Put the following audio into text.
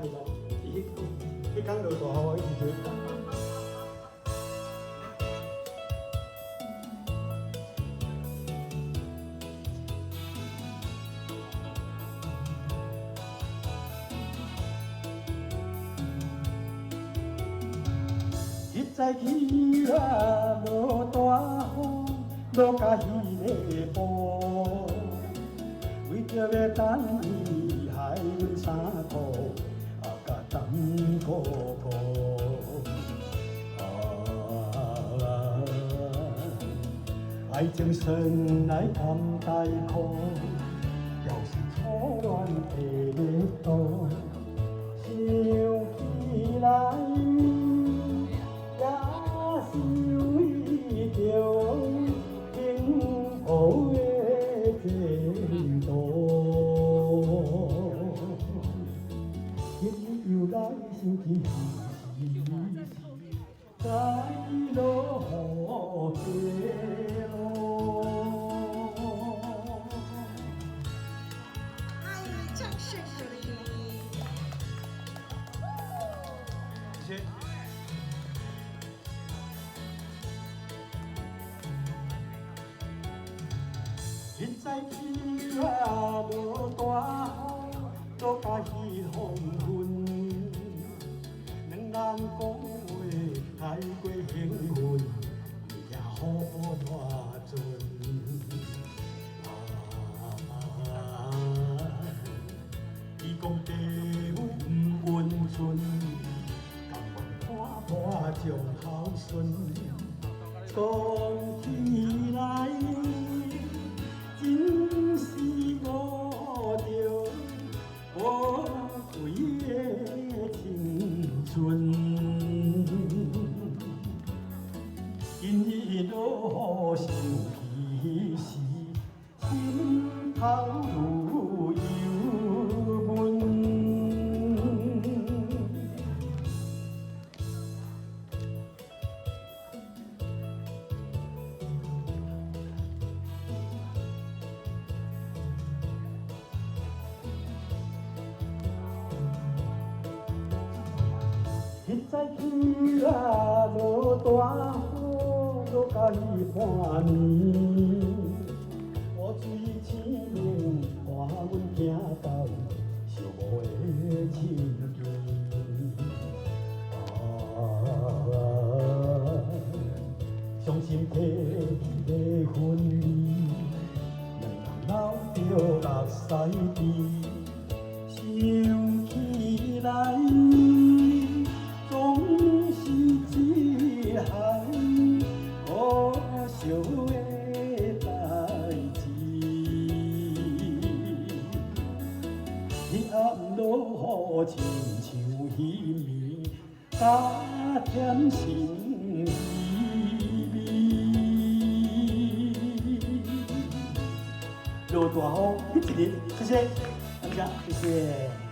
年咯，迄天落大雨，我一直去等。一早起啊，落大雨，落甲迄个步，为着要等伊害阮衫裤，啊，甲等姑姑。爱情算来甘带苦，要是初恋会袂倒，想起来。也是为着幸福的前途，一又来想起在路别路。哎呀，掌声鼓励！谢谢。一早起啊，落大雨，落甲彼风云，两人讲话太过兴奋，也好大阵。伊讲地母不温存，甘愿拖拖将孝顺，讲起来。真是误着宝贵的青春，今日落想起时，心头如忧闷。一早起啊，落大雨，落甲伊半暝，雨水青冷，伴阮行到寂寞的深暝。伤心体的分离，两人流着目屎滴，想起来。总是一项可惜的代志。彼暗落雨亲像彼暝，加添心意味。落大雨，迄一日，谢谢大家，谢谢。